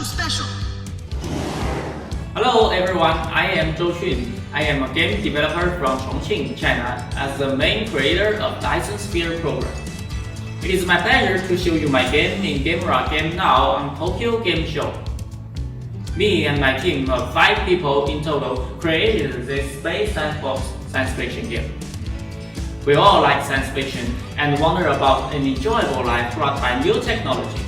something special. Hello everyone, I am Zhou Xun. I am a game developer from Chongqing, China, as the main creator of Dyson Sphere program. It is my pleasure to show you my game in Gamera Game now on Tokyo Game Show. Me and my team of 5 people in total created this space sandbox science fiction game. We all like science fiction and wonder about an enjoyable life brought by new technologies.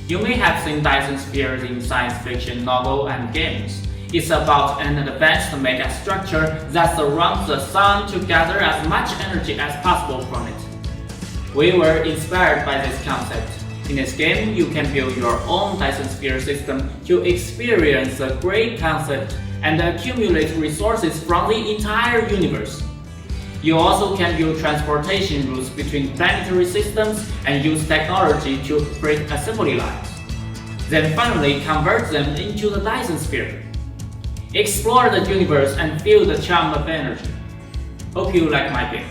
You may have seen Dyson spheres in science fiction novels and games. It's about an advanced megastructure that surrounds the sun to gather as much energy as possible from it. We were inspired by this concept. In this game, you can build your own Dyson sphere system to experience the great concept and accumulate resources from the entire universe. You also can build transportation routes between planetary systems and use technology to create assembly lines. Then finally convert them into the Dyson sphere. Explore the universe and feel the charm of energy. Hope you like my game.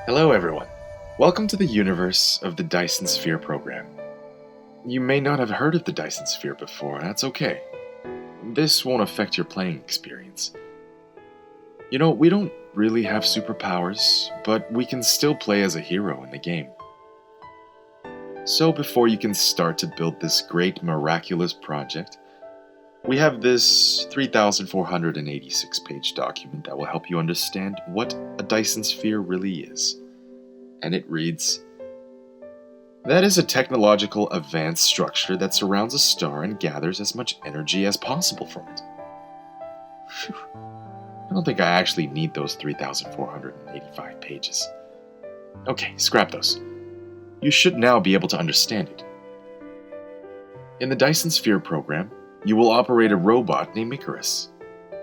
Hello everyone. Welcome to the universe of the Dyson Sphere program. You may not have heard of the Dyson Sphere before, that's okay. This won't affect your playing experience. You know, we don't really have superpowers, but we can still play as a hero in the game. So before you can start to build this great miraculous project, we have this 3,486 page document that will help you understand what a Dyson Sphere really is. And it reads, that is a technological advanced structure that surrounds a star and gathers as much energy as possible from it. Phew. I don't think I actually need those 3,485 pages. Okay, scrap those. You should now be able to understand it. In the Dyson Sphere program, you will operate a robot named Icarus.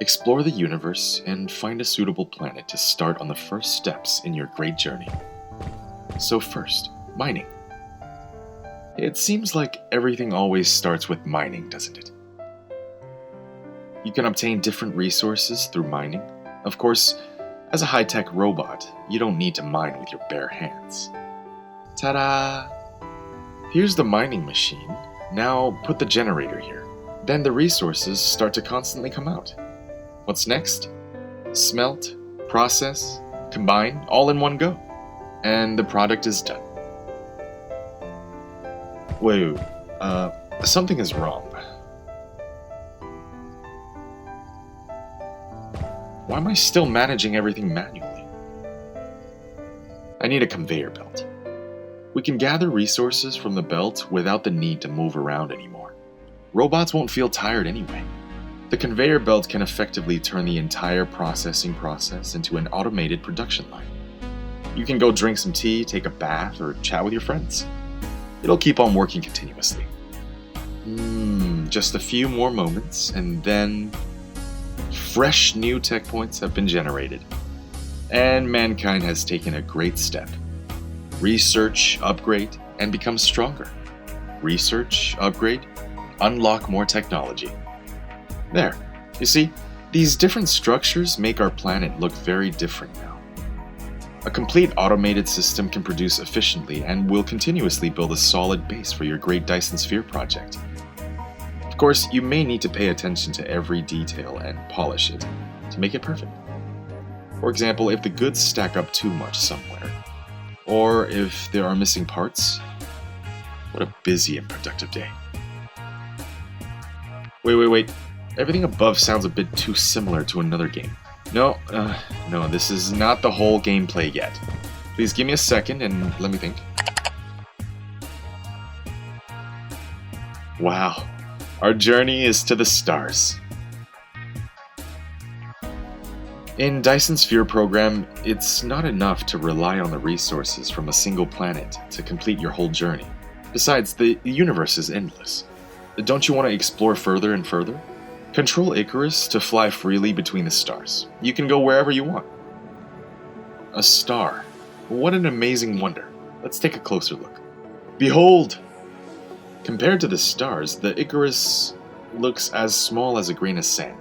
Explore the universe and find a suitable planet to start on the first steps in your great journey. So first, mining. It seems like everything always starts with mining, doesn't it? You can obtain different resources through mining. Of course, as a high-tech robot, you don't need to mine with your bare hands. Ta-da! Here's the mining machine. Now put the generator here. Then the resources start to constantly come out. What's next? Smelt, process, combine, all in one go. And the product is done. Wait, something is wrong. Why am I still managing everything manually? I need a conveyor belt. We can gather resources from the belt without the need to move around anymore. Robots won't feel tired anyway. The conveyor belt can effectively turn the entire processing process into an automated production line. You can go drink some tea, take a bath, or chat with your friends. It'll keep on working continuously. Just a few more moments, and then fresh new tech points have been generated. And mankind has taken a great step. Research, upgrade, and become stronger. Research, upgrade, unlock more technology. There, you see, these different structures make our planet look very different now. A complete automated system can produce efficiently and will continuously build a solid base for your great Dyson Sphere project. Of course, you may need to pay attention to every detail and polish it to make it perfect. For example, if the goods stack up too much somewhere, or if there are missing parts. What a busy and productive day. Wait. Everything above sounds a bit too similar to another game. No, this is not the whole gameplay yet. Please give me a second and let me think. Wow, our journey is to the stars. In Dyson Sphere program, it's not enough to rely on the resources from a single planet to complete your whole journey. Besides, the universe is endless. Don't you want to explore further and further? Control Icarus to fly freely between the stars. You can go wherever you want. A star. What an amazing wonder. Let's take a closer look. Behold! Compared to the stars, the Icarus looks as small as a grain of sand.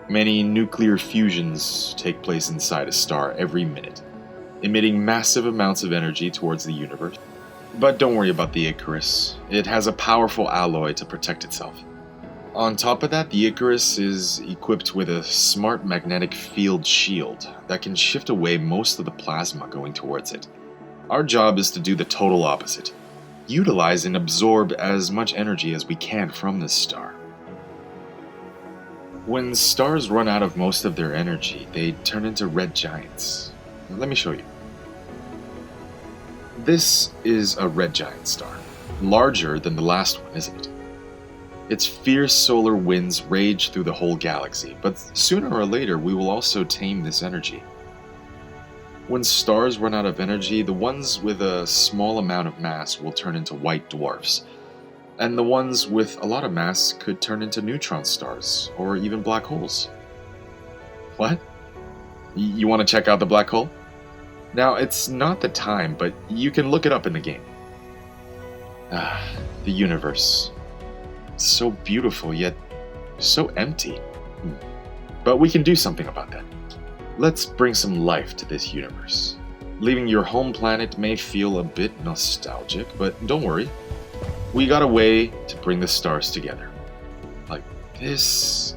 Many nuclear fusions take place inside a star every minute, emitting massive amounts of energy towards the universe. But don't worry about the Icarus. It has a powerful alloy to protect itself. On top of that, the Icarus is equipped with a smart magnetic field shield that can shift away most of the plasma going towards it. Our job is to do the total opposite. Utilize and absorb as much energy as we can from this star. When stars run out of most of their energy, they turn into red giants. Let me show you. This is a red giant star, larger than the last one, isn't it? Its fierce solar winds rage through the whole galaxy, but sooner or later we will also tame this energy. When stars run out of energy, the ones with a small amount of mass will turn into white dwarfs, and the ones with a lot of mass could turn into neutron stars, or even black holes. What? You want to check out the black hole? Now, it's not the time, but you can look it up in the game. The universe. So beautiful, yet so empty. But we can do something about that. Let's bring some life to this universe. Leaving your home planet may feel a bit nostalgic, but don't worry. We got a way to bring the stars together. Like this.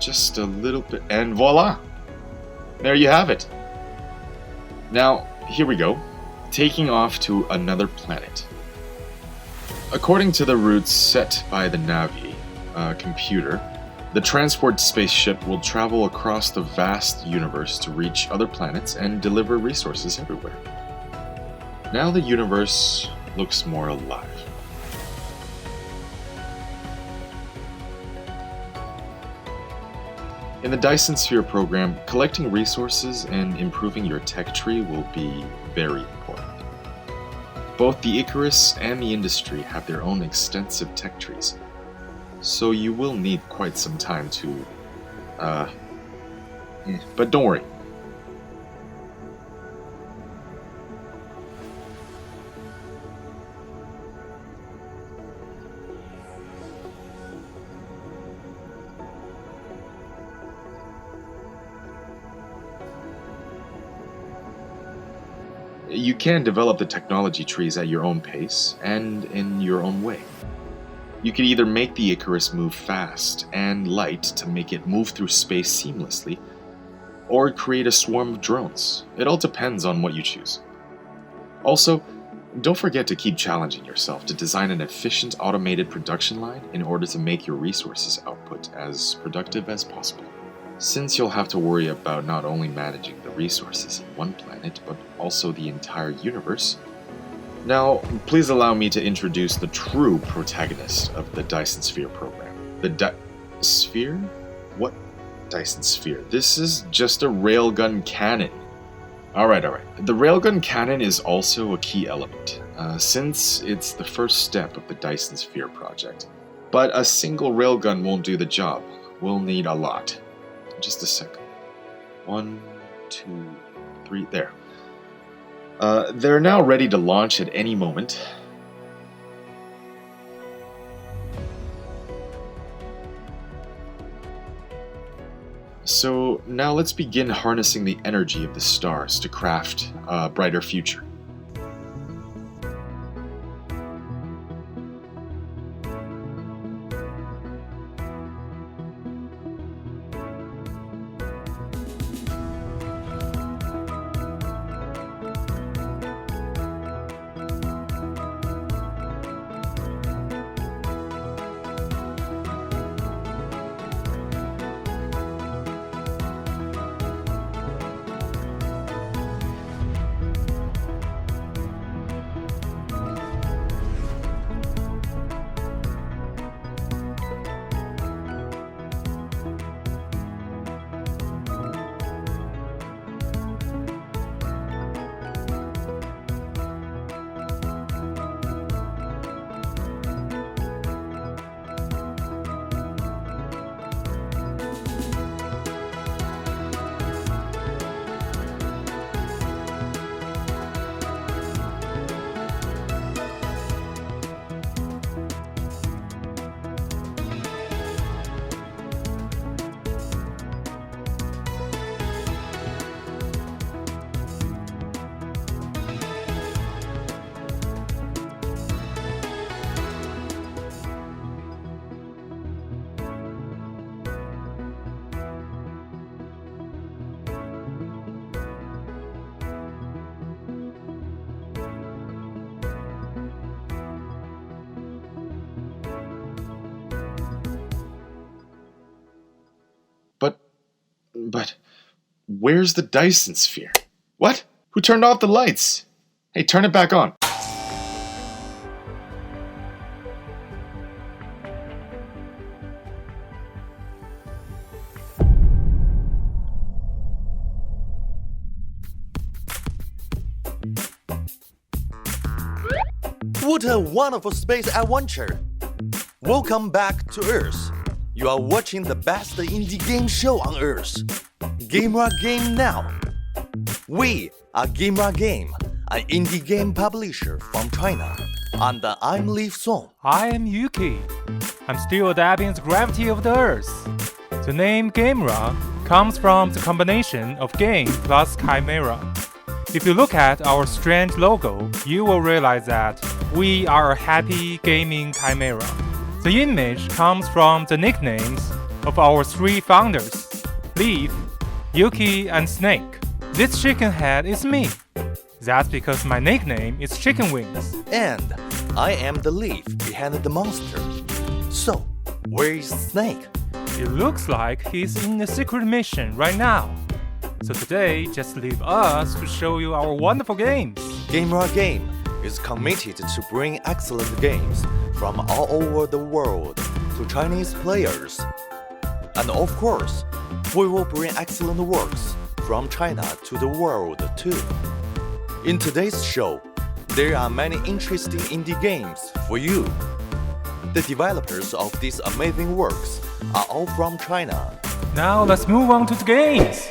Just a little bit, and voila! There you have it. Now, here we go. Taking off to another planet. According to the routes set by the Navi computer, the transport spaceship will travel across the vast universe to reach other planets and deliver resources everywhere. Now the universe looks more alive. In the Dyson Sphere program, collecting resources and improving your tech tree will be very important. Both the Icarus and the industry have their own extensive tech trees, so you will need quite some time to, but don't worry. You can develop the technology trees at your own pace and in your own way. You can either make the Icarus move fast and light to make it move through space seamlessly, or create a swarm of drones. It all depends on what you choose. Also, don't forget to keep challenging yourself to design an efficient automated production line in order to make your resources output as productive as possible. Since you'll have to worry about not only managing the resources in one planet, but also the entire universe. Now, please allow me to introduce the true protagonist of the Dyson Sphere program. The Sphere? What Dyson Sphere? This is just a railgun cannon. Alright. The railgun cannon is also a key element, since it's the first step of the Dyson Sphere project. But a single railgun won't do the job. We'll need a lot. Just a second. 1, 2, 3, there. They're now ready to launch at any moment. So now let's begin harnessing the energy of the stars to craft a brighter future. But where's the Dyson sphere? What? Who turned off the lights? Hey, turn it back on. What a wonderful space adventure! Welcome back to Earth. You are watching the best indie game show on Earth, Gamera Game Now. We are Gamera Game, an indie game publisher from China, and I'm Leaf Song. I am Yuki. I'm still adapting the gravity of the Earth. The name Gamera comes from the combination of game plus chimera. If you look at our strange logo, you will realize that we are a happy gaming chimera. The image comes from the nicknames of our three founders, Leaf, Yuki, and Snake. This chicken head is me. That's because my nickname is Chicken Wings. And I am the leaf behind the monster. So, where is Snake? It looks like he's in a secret mission right now. So today, just leave us to show you our wonderful games. Gamera Game is committed to bring excellent games from all over the world to Chinese players. And of course, we will bring excellent works from China to the world too. In today's show, there are many interesting indie games for you. The developers of these amazing works are all from China. Now let's move on to the games.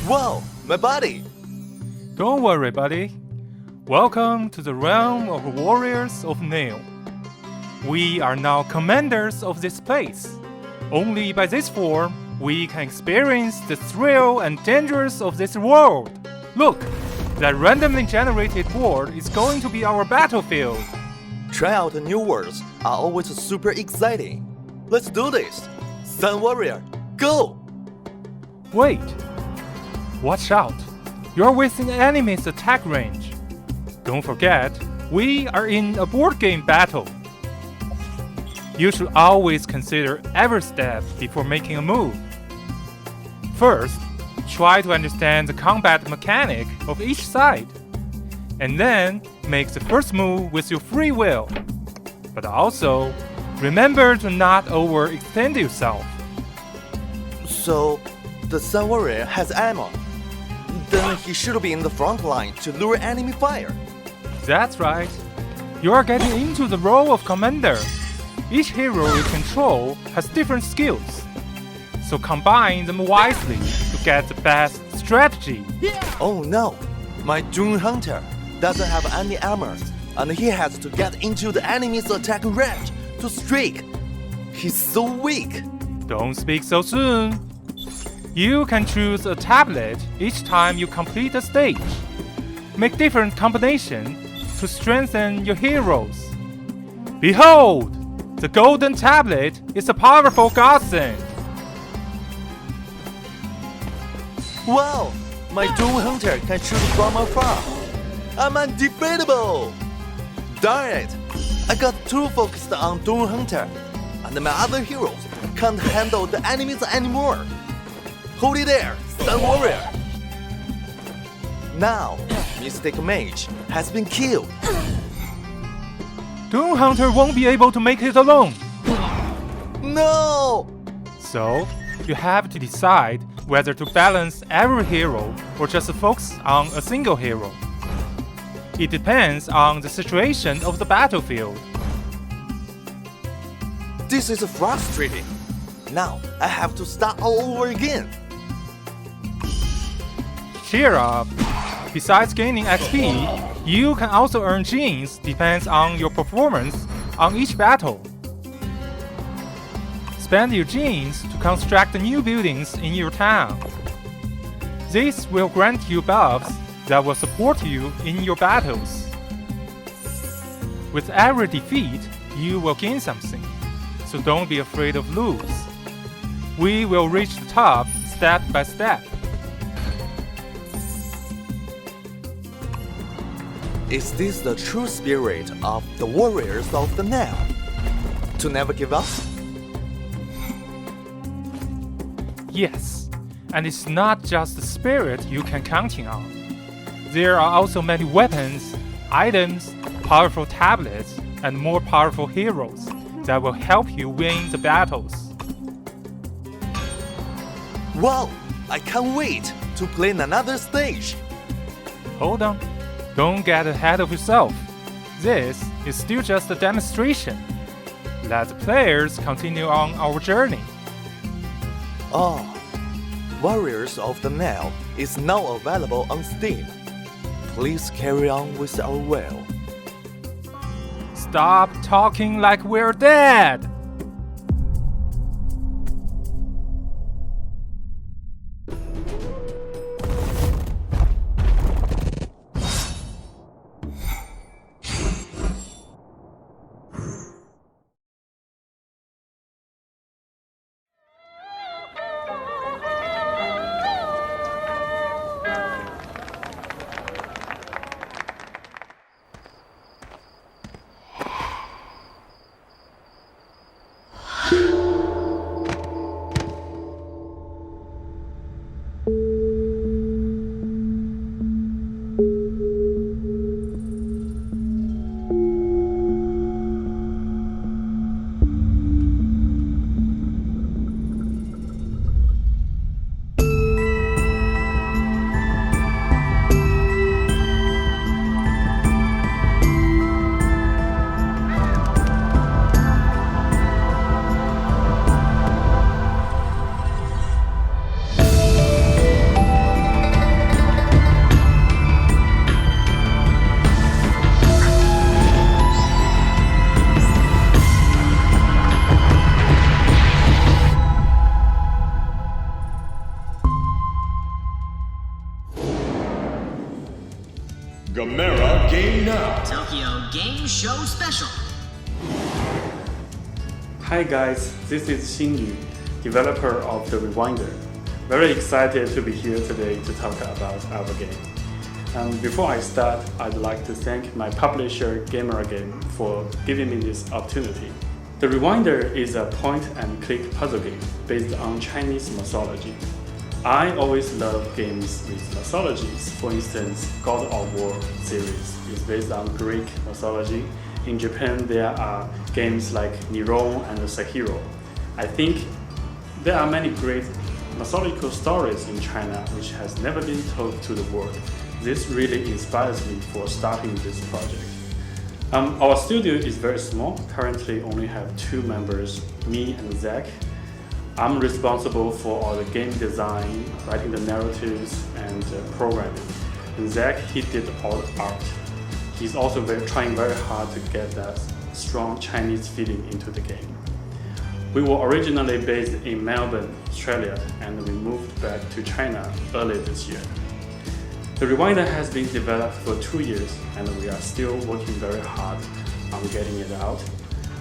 Wow, my buddy! Don't worry, buddy. Welcome to the realm of warriors of Nile. We are now commanders of this place. Only by this form, we can experience the thrill and dangers of this world. Look, that randomly generated board is going to be our battlefield. Try out new worlds are always super exciting. Let's do this! Sun Warrior, go! Wait. Watch out. You're within the enemy's attack range. Don't forget, we are in a board game battle. You should always consider every step before making a move. First, try to understand the combat mechanic of each side, and then make the first move with your free will. But also, remember to not overextend yourself. So, the Sun Warrior has ammo. Then he should be in the front line to lure enemy fire. That's right. You are getting into the role of commander. Each hero you control has different skills. So combine them wisely to get the best strategy. Oh no! My Doom Hunter doesn't have any armor, and he has to get into the enemy's attack range to strike. He's so weak. Don't speak so soon. You can choose a tablet each time you complete a stage. Make different combinations to strengthen your heroes. Behold! The golden tablet is a powerful godsend. Wow! My Doom Hunter can shoot from afar. I'm undefeatable! Darn it! I got too focused on Doom Hunter, and my other heroes can't handle the enemies anymore. Hold it there, Sun Warrior! Now, Mystic Mage has been killed. Doom Hunter won't be able to make it alone. No! So, you have to decide whether to balance every hero or just focus on a single hero. It depends on the situation of the battlefield. This is frustrating. Now, I have to start all over again. Cheer up! Besides gaining XP, you can also earn genes depends on your performance on each battle. Spend your genes to construct new buildings in your town. This will grant you buffs that will support you in your battles. With every defeat, you will gain something, so don't be afraid of lose. We will reach the top step by step. Is this the true spirit of the warriors of the Nile? To never give up? Yes, and it's not just the spirit you can count on. There are also many weapons, items, powerful tablets, and more powerful heroes that will help you win the battles. Wow! I can't wait to play in another stage! Hold on, don't get ahead of yourself. This is still just a demonstration. Let the players continue on our journey. Oh, Warriors of the Nile is now available on Steam. Please carry on with our will. Stop talking like we're dead! Gamera Game now! Tokyo Game Show Special. Hi guys, this is Xinyu, developer of the Rewinder. Very excited to be here today to talk about our game. Before I start, I'd like to thank my publisher Gamera Game for giving me this opportunity. The Rewinder is a point-and-click puzzle game based on Chinese mythology. I always love games with mythologies. For instance, God of War series is based on Greek mythology. In Japan, there are games like Nile and Sekiro. I think there are many great mythological stories in China which has never been told to the world. This really inspires me for starting this project. Our studio is very small. Currently only have 2 members, me and Zach. I'm responsible for all the game design, writing the narratives, and programming. And Zach, he did all the art. He's also trying very hard to get that strong Chinese feeling into the game. We were originally based in Melbourne, Australia, and we moved back to China early this year. The Rewinder has been developed for 2 years, and we are still working very hard on getting it out.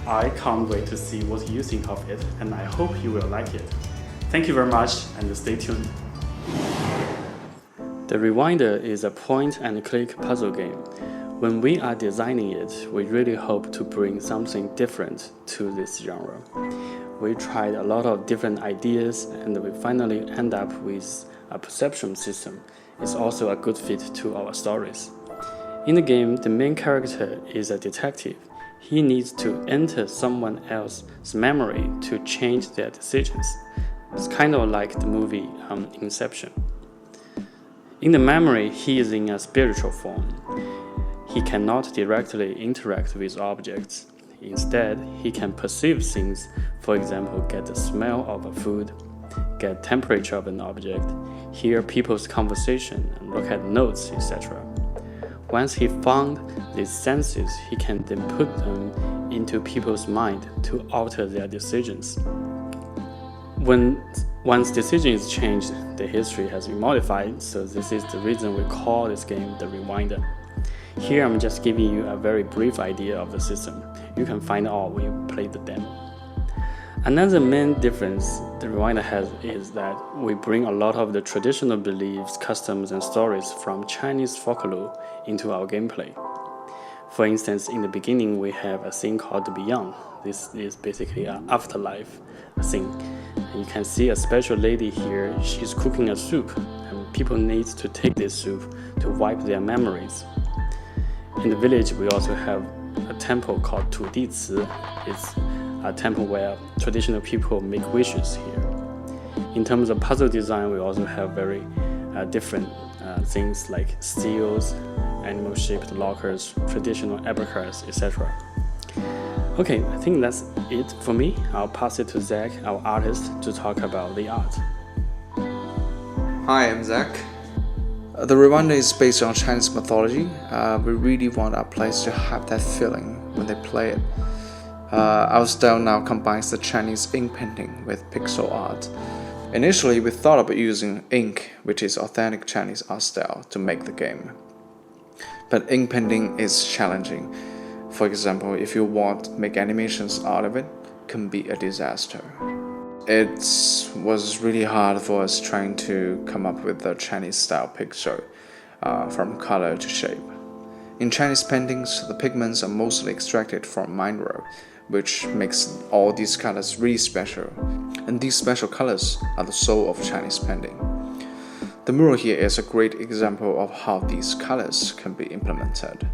I can't wait to see what you think of it, and I hope you will like it. Thank you very much, and stay tuned. The Rewinder is a point-and-click puzzle game. When we are designing it, we really hope to bring something different to this genre. We tried a lot of different ideas, and we finally end up with a perception system. is also a good fit to our stories. In the game, the main character is a detective. He needs to enter someone else's memory to change their decisions. It's kind of like the movie Inception. In the memory, he is in a spiritual form. He cannot directly interact with objects. Instead, he can perceive things, for example, get the smell of a food, get temperature of an object, hear people's conversation, and look at notes, etc. Once he found these senses, he can then put them into people's mind to alter their decisions. Once decision is changed, the history has been modified, so this is the reason we call this game the Rewinder. Here I'm just giving you a very brief idea of the system. You can find out when you play the demo. Another main difference the Rewinder has is that we bring a lot of the traditional beliefs, customs, and stories from Chinese folklore into our gameplay. For instance, in the beginning we have a thing called the Beyond. This is basically an afterlife thing. And you can see a special lady here, she's cooking a soup, and people need to take this soup to wipe their memories. In the village, we also have a temple called 土地祠. It's a temple where traditional people make wishes here. In terms of puzzle design, we also have very different things like steels, animal-shaped lockers, traditional abacus, etc. Okay, I think that's it for me. I'll pass it to Zach, our artist, to talk about the art. Hi, I'm Zach. The Rewinder is based on Chinese mythology. We really want our players to have that feeling when they play it. Our style now combines the Chinese ink painting with pixel art. Initially, we thought about using ink, which is authentic Chinese art style, to make the game. But ink painting is challenging. For example, if you want to make animations out of it, it can be a disaster. It was really hard for us trying to come up with the Chinese style picture from color to shape. In Chinese paintings, the pigments are mostly extracted from mineral, which makes all these colors really special. And these special colors are the soul of Chinese painting. The mural here is a great example of how these colors can be implemented.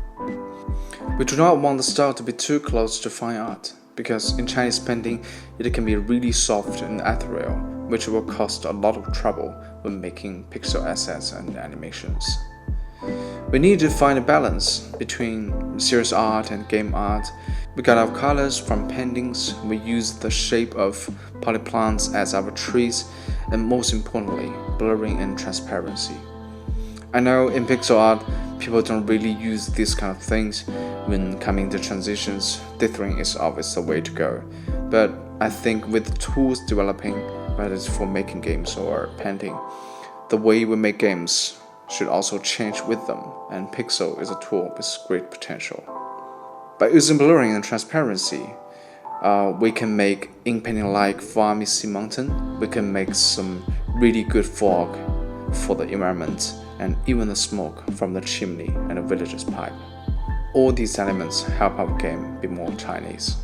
We do not want the style to be too close to fine art, because in Chinese painting, it can be really soft and ethereal, which will cost a lot of trouble when making pixel assets and animations. We need to find a balance between serious art and game art. We got our colors from paintings, we use the shape of polyplants as our trees, and most importantly, blurring and transparency. I know in pixel art, people don't really use these kind of things. When coming to transitions, dithering is always the way to go. But I think with the tools developing, whether it's for making games or painting, the way we make games should also change with them, and pixel is a tool with great potential. By using blurring and transparency, we can make ink painting like far misty mountain. We can make some really good fog for the environment, and even the smoke from the chimney and the villager's pipe. All these elements help our game be more Chinese.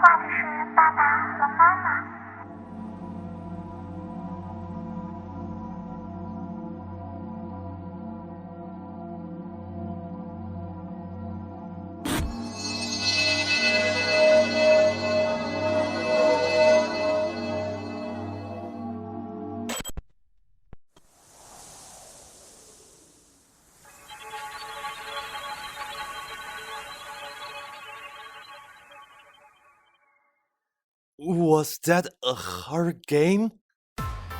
话的是爸爸和妈妈。Was that a hard game?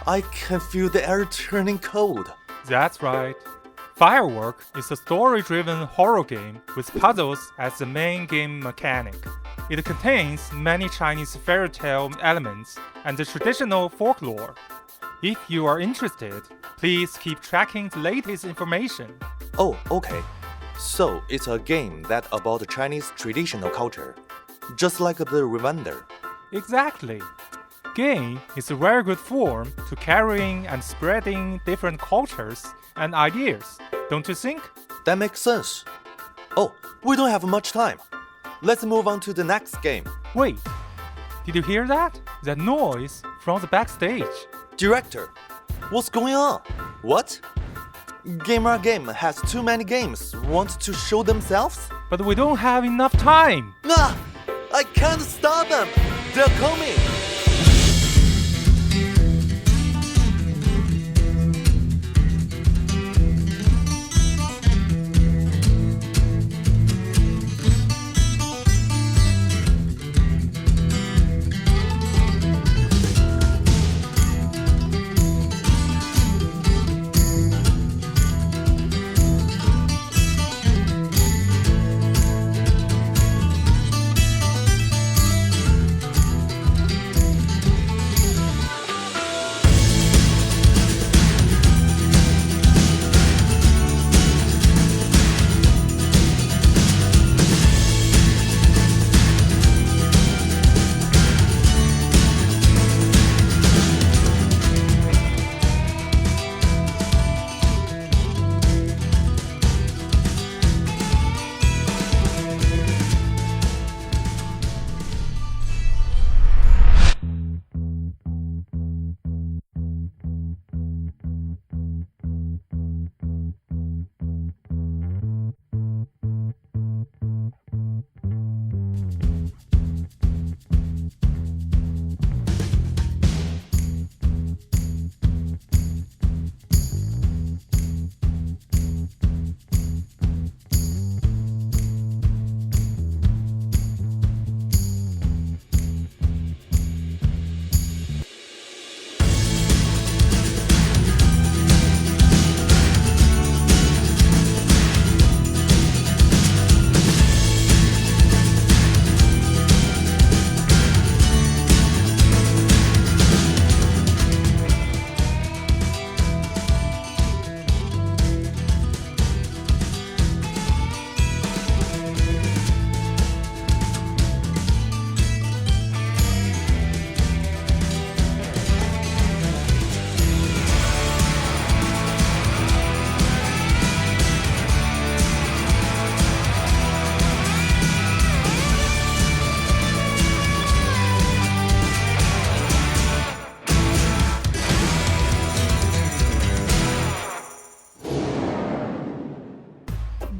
I can feel the air turning cold. That's right. Firework is a story-driven horror game with puzzles as the main game mechanic. It contains many Chinese fairy tale elements and the traditional folklore. If you are interested, please keep tracking the latest information. Oh, okay. So it's a game that about Chinese traditional culture, just like the Reminder. Exactly. Game is a very good form to carrying and spreading different cultures and ideas, don't you think? That makes sense. Oh, we don't have much time. Let's move on to the next game. Wait, did you hear that? That noise from the backstage. Director, what's going on? What? Gamera Game has too many games want to show themselves? But we don't have enough time. Ah! I can't stop them! They're coming!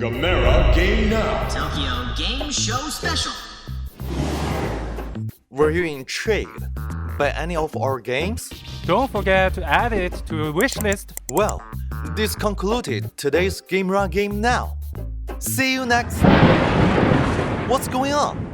Gamera Game Now. Tokyo Game Show Special. Were you intrigued by any of our games? Don't forget to add it to your wish list. Well, this concluded today's Gamera Game Now. See you next. What's going on?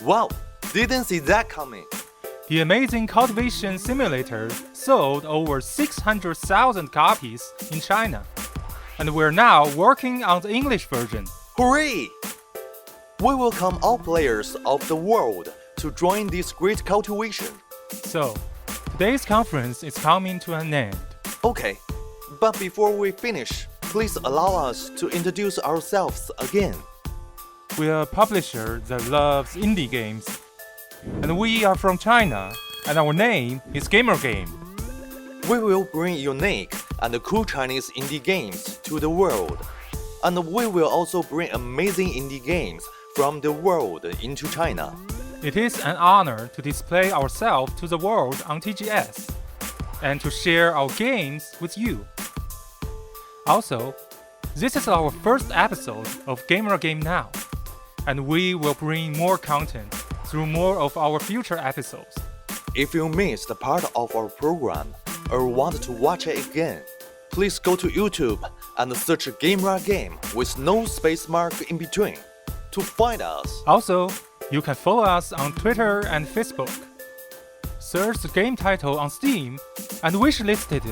Wow, didn't see that coming. The amazing Cultivation simulator sold over 600,000 copies in China, and we're now working on the English version. Hooray! We welcome all players of the world to join this great cultivation. So, today's conference is coming to an end. Okay, but before we finish, please allow us to introduce ourselves again. We're a publisher that loves indie games, and we are from China, and our name is GameraGame. We will bring unique and cool Chinese indie games to the world. And we will also bring amazing indie games from the world into China. It is an honor to display ourselves to the world on TGS, and to share our games with you. Also, this is our first episode of Gamera Game Now, and we will bring more content through more of our future episodes. If you missed a part of our program or want to watch it again, please go to YouTube and search Gamera Game with no space mark in between to find us. Also, you can follow us on Twitter and Facebook. Search the game title on Steam and wishlist it.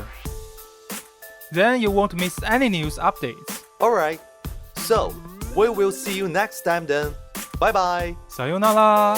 Then you won't miss any news updates. Alright, so we will see you next time then. Bye bye. Sayonara!